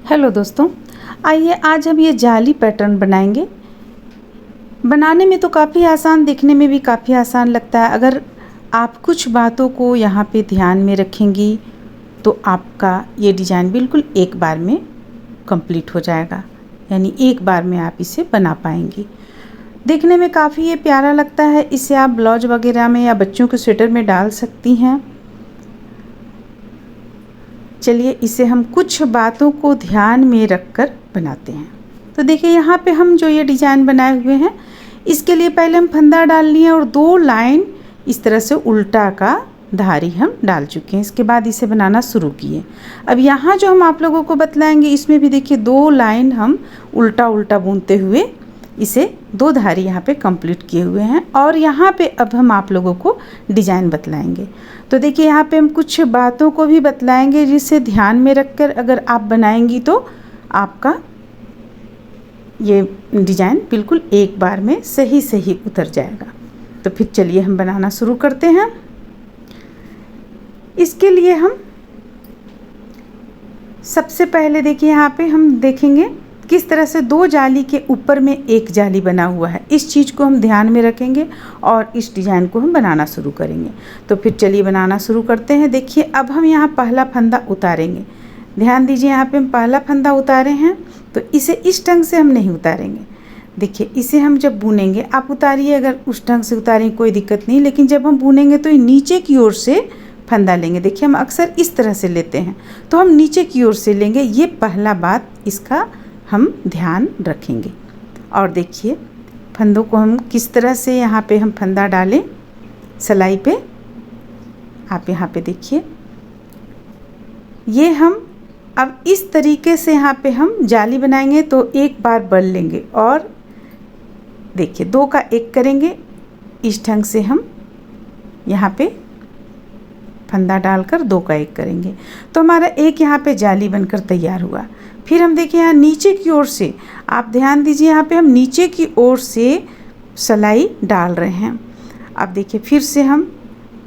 Hello दोस्तों, आइए आज हम ये जाली पैटर्न बनाएंगे। बनाने में तो काफ़ी आसान, दिखने में भी काफ़ी आसान लगता है। अगर आप कुछ बातों को यहाँ पे ध्यान में रखेंगी तो आपका ये डिज़ाइन बिल्कुल एक बार में कंप्लीट हो जाएगा, यानी एक बार में आप इसे बना पाएंगी। देखने में काफ़ी ये प्यारा लगता है। इसे आप ब्लाउज वगैरह में या बच्चों के स्वेटर में डाल सकती हैं। चलिए इसे हम कुछ बातों को ध्यान में रखकर बनाते हैं। तो देखिए यहाँ पे हम जो ये डिज़ाइन बनाए हुए हैं, इसके लिए पहले हम फंदा डाल लिए और 2 लाइन इस तरह से उल्टा का धारी हम डाल चुके हैं। इसके बाद इसे बनाना शुरू किए। अब यहाँ जो हम आप लोगों को बतलाएंगे, इसमें भी देखिए 2 लाइन हम उल्टा उल्टा बुनते हुए इसे 2 धारी यहाँ पे कंप्लीट किए हुए हैं। और यहाँ पे अब हम आप लोगों को डिज़ाइन बतलाएंगे। तो देखिए यहाँ पे हम कुछ बातों को भी बतलाएंगे जिसे ध्यान में रखकर अगर आप बनाएंगी तो आपका ये डिज़ाइन बिल्कुल एक बार में सही सही उतर जाएगा। तो फिर चलिए हम बनाना शुरू करते हैं। इसके लिए हम सबसे पहले देखिए यहाँ पे हम देखेंगे किस तरह से 2 जाली के ऊपर में एक जाली बना हुआ है। इस चीज़ को हम ध्यान में रखेंगे और इस डिज़ाइन को हम बनाना शुरू करेंगे। तो फिर चलिए बनाना शुरू करते हैं। देखिए अब हम यहाँ पहला फंदा उतारेंगे। ध्यान दीजिए, यहाँ पे हम पहला फंदा उतारे हैं तो इसे इस ढंग से हम नहीं उतारेंगे। देखिए इसे हम जब बुनेंगे, आप उतारिए, अगर उस ढंग से उतारेंगे कोई दिक्कत नहीं, लेकिन जब हम बुनेंगे तो नीचे की ओर से फंदा लेंगे। देखिए हम अक्सर इस तरह से लेते हैं, तो हम नीचे की ओर से लेंगे। ये पहला बात, इसका हम ध्यान रखेंगे। और देखिए फंदों को हम किस तरह से यहाँ पे हम फंदा डालें सिलाई पे। आप यहाँ पे देखिए, ये हम अब इस तरीके से यहाँ पे हम जाली बनाएंगे तो एक बार बल लेंगे और देखिए 2 का 1 करेंगे। इस ढंग से हम यहाँ पे फंदा डालकर 2 का 1 करेंगे तो हमारा एक यहाँ पे जाली बनकर तैयार हुआ। फिर हम देखिए यहाँ नीचे की ओर से, आप ध्यान दीजिए, यहाँ पे हम नीचे की ओर से सिलाई डाल रहे हैं। अब देखिए फिर से हम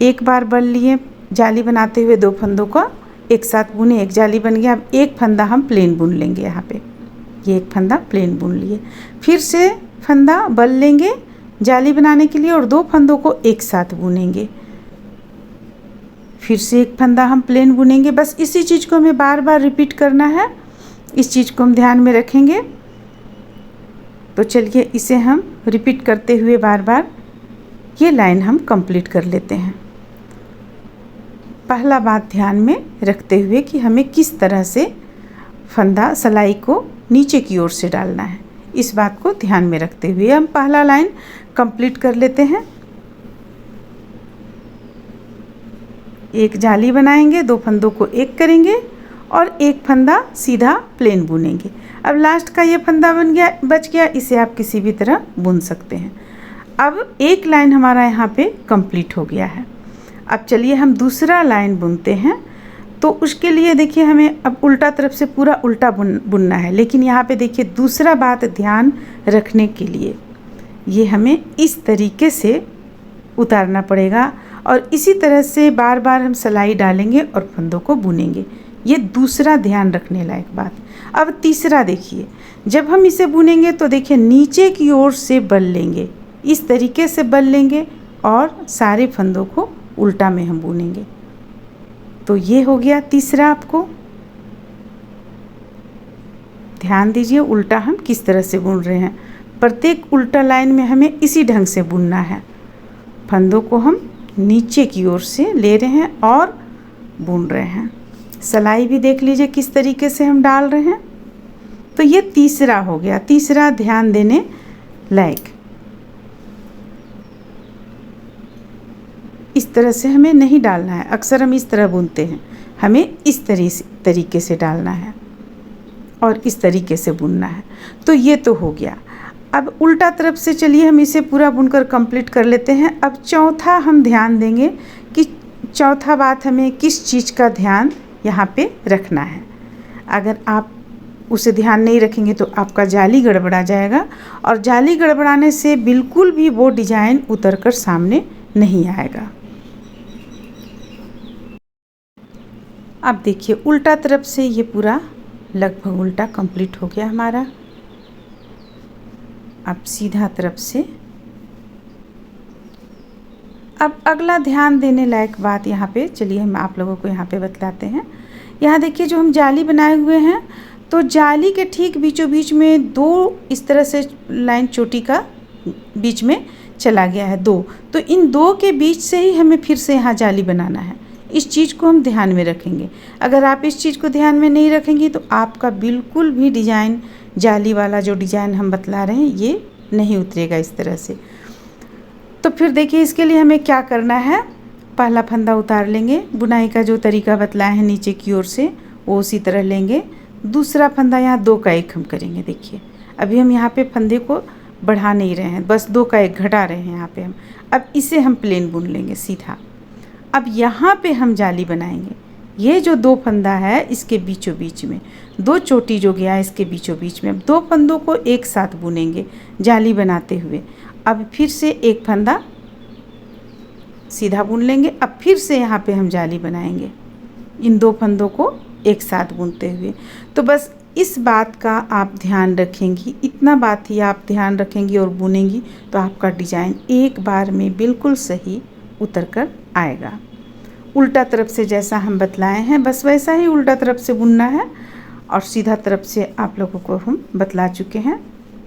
एक बार बल लिए, जाली बनाते हुए 2 फंदों का एक साथ बुने, एक जाली बन गया। अब एक फंदा हम प्लेन बुन लेंगे। यहाँ पे ये एक फंदा प्लेन बुन लिए, फिर से फंदा बल लेंगे जाली बनाने के लिए और 2 फंदों को एक साथ बुनेंगे। फिर से एक फंदा हम प्लेन बुनेंगे। बस इसी चीज़ को हमें बार बार रिपीट करना है। इस चीज़ को हम ध्यान में रखेंगे। तो चलिए इसे हम रिपीट करते हुए बार बार ये लाइन हम कंप्लीट कर लेते हैं। पहला बात ध्यान में रखते हुए कि हमें किस तरह से फंदा सिलाई को नीचे की ओर से डालना है, इस बात को ध्यान में रखते हुए हम पहला लाइन कंप्लीट कर लेते हैं। एक जाली बनाएंगे, 2 फंदों को 1 करेंगे और एक फंदा सीधा प्लेन बुनेंगे। अब लास्ट का ये फंदा बच गया, इसे आप किसी भी तरह बुन सकते हैं। अब एक लाइन हमारा यहाँ पे कंप्लीट हो गया है। अब चलिए हम दूसरा लाइन बुनते हैं। तो उसके लिए देखिए हमें अब उल्टा तरफ से पूरा उल्टा बुनना है, लेकिन यहाँ पे देखिए दूसरा बात ध्यान रखने के लिए, ये हमें इस तरीके से उतारना पड़ेगा और इसी तरह से बार बार हम सिलाई डालेंगे और फंदों को बुनेंगे। ये दूसरा ध्यान रखने लायक बात। अब तीसरा देखिए, जब हम इसे बुनेंगे तो देखिए नीचे की ओर से बल लेंगे, इस तरीके से बल लेंगे और सारे फंदों को उल्टा में हम बुनेंगे। तो ये हो गया तीसरा। आपको ध्यान दीजिए उल्टा हम किस तरह से बुन रहे हैं। प्रत्येक उल्टा लाइन में हमें इसी ढंग से बुनना है। फंदों को हम नीचे की ओर से ले रहे हैं और बुन रहे हैं। सिलाई भी देख लीजिए किस तरीके से हम डाल रहे हैं। तो ये तीसरा हो गया, तीसरा ध्यान देने लायक। इस तरह से हमें नहीं डालना है, अक्सर हम इस तरह बुनते हैं, हमें इस तरीके से डालना है और इस तरीके से बुनना है। तो ये तो हो गया। अब उल्टा तरफ से चलिए हम इसे पूरा बुनकर कंप्लीट कर लेते हैं। अब चौथा हम ध्यान देंगे कि चौथा बात हमें किस चीज़ का ध्यान यहाँ पे रखना है। अगर आप उसे ध्यान नहीं रखेंगे तो आपका जाली गड़बड़ा जाएगा और जाली गड़बड़ाने से बिल्कुल भी वो डिज़ाइन उतर कर सामने नहीं आएगा। अब देखिए उल्टा तरफ से ये पूरा लगभग उल्टा कंप्लीट हो गया हमारा। अब सीधा तरफ से, अब अगला ध्यान देने लायक बात यहाँ पे, चलिए हम आप लोगों को यहाँ पे बतलाते हैं। यहाँ देखिए जो हम जाली बनाए हुए हैं, तो जाली के ठीक बीचों बीच में 2 इस तरह से लाइन चोटी का बीच में चला गया है 2, तो इन 2 के बीच से ही हमें फिर से यहाँ जाली बनाना है। इस चीज़ को हम ध्यान में रखेंगे। अगर आप इस चीज़ को ध्यान में नहीं रखेंगे तो आपका बिल्कुल भी डिज़ाइन, जाली वाला जो डिज़ाइन हम बतला रहे हैं, ये नहीं उतरेगा इस तरह से। तो फिर देखिए इसके लिए हमें क्या करना है। पहला फंदा उतार लेंगे, बुनाई का जो तरीका बतलाया है नीचे की ओर से वो उसी तरह लेंगे। दूसरा फंदा यहाँ 2 का 1 हम करेंगे। देखिए अभी हम यहाँ पे फंदे को बढ़ा नहीं रहे हैं, बस 2 का 1 घटा रहे हैं यहाँ पे हम। अब इसे हम प्लेन बुन लेंगे सीधा। अब यहाँ पे हम जाली बनाएंगे। ये जो 2 फंदा है इसके बीचों बीच में 2 चोटी जो गया है इसके बीचों बीच में, अब 2 फंदों को एक साथ बुनेंगे जाली बनाते हुए। अब फिर से 1 फंदा सीधा बुन लेंगे। अब फिर से यहाँ पे हम जाली बनाएंगे इन 2 फंदों को एक साथ बुनते हुए। तो बस इस बात का आप ध्यान रखेंगी, इतना बात ही आप ध्यान रखेंगी और बुनेंगी तो आपका डिज़ाइन एक बार में बिल्कुल सही उतर कर आएगा। उल्टा तरफ से जैसा हम बतलाए हैं बस वैसा ही उल्टा तरफ से बुनना है, और सीधा तरफ से आप लोगों को हम बतला चुके हैं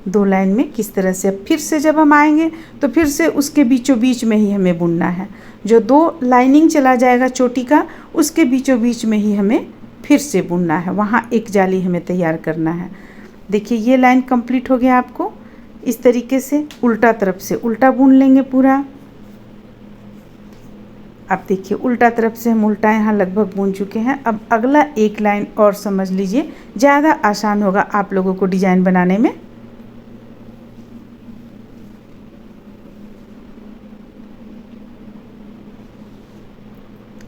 2 लाइन में किस तरह से। अब फिर से जब हम आएंगे तो फिर से उसके बीचों बीच में ही हमें बुनना है। जो 2 लाइनिंग चला जाएगा चोटी का, उसके बीचों बीच में ही हमें फिर से बुनना है, वहाँ एक जाली हमें तैयार करना है। देखिए ये लाइन कंप्लीट हो गया। आपको इस तरीके से उल्टा तरफ से उल्टा बुन लेंगे पूरा। अब देखिए उल्टा तरफ से हम उल्टा यहाँ लगभग बुन चुके हैं। अब अगला एक लाइन और समझ लीजिए, ज़्यादा आसान होगा आप लोगों को डिज़ाइन बनाने में।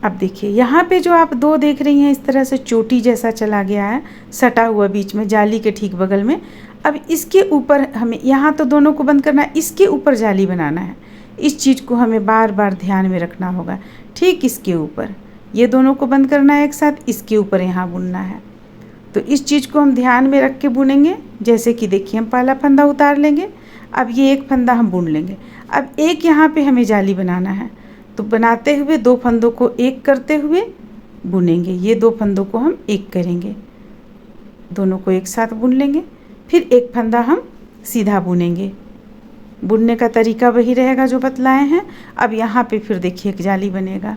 अब देखिए यहाँ पे जो आप 2 देख रही हैं इस तरह से चोटी जैसा चला गया है सटा हुआ बीच में जाली के ठीक बगल में। अब इसके ऊपर हमें, यहाँ तो दोनों को बंद करना है, इसके ऊपर जाली बनाना है। इस चीज़ को हमें बार बार ध्यान में रखना होगा। ठीक इसके ऊपर, ये दोनों को बंद करना है एक साथ, इसके ऊपर यहाँ बुनना है। तो इस चीज़ को हम ध्यान में रख के बुनेंगे। जैसे कि देखिए हम पहला फंदा उतार लेंगे, अब ये 1 फंदा हम बुन लेंगे। अब एक यहाँ पे हमें जाली बनाना है, तो बनाते हुए 2 फंदों को एक करते हुए बुनेंगे। ये 2 फंदों को हम एक करेंगे, दोनों को एक साथ बुन लेंगे। फिर 1 फंदा हम सीधा बुनेंगे। बुनने का तरीका वही रहेगा जो बतलाए हैं। अब यहाँ पे फिर देखिए एक जाली बनेगा।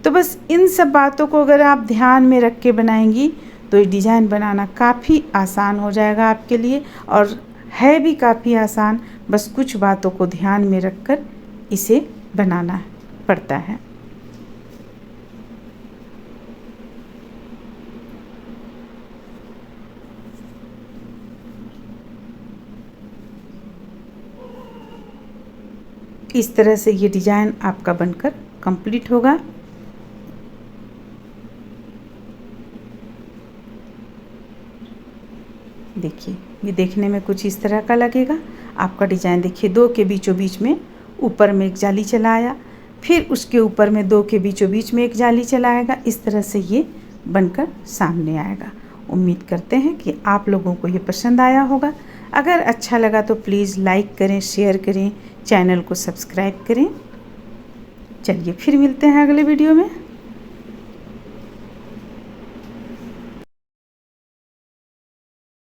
तो बस इन सब बातों को अगर आप ध्यान में रख के बनाएंगी तो ये डिज़ाइन बनाना काफ़ी आसान हो जाएगा आपके लिए, और है भी काफ़ी आसान। बस कुछ बातों को ध्यान में रख कर इसे बनाना पड़ता है। इस तरह से ये डिज़ाइन आपका बनकर कंप्लीट होगा। देखिए ये देखने में कुछ इस तरह का लगेगा आपका डिज़ाइन। देखिए 2 के बीचों बीच में ऊपर में एक जाली चला आया, फिर उसके ऊपर में 2 के बीचों बीच में एक जाली चला आएगा। इस तरह से ये बनकर सामने आएगा। उम्मीद करते हैं कि आप लोगों को ये पसंद आया होगा। अगर अच्छा लगा तो प्लीज़ लाइक करें, शेयर करें, चैनल को सब्सक्राइब करें। चलिए फिर मिलते हैं अगले वीडियो में।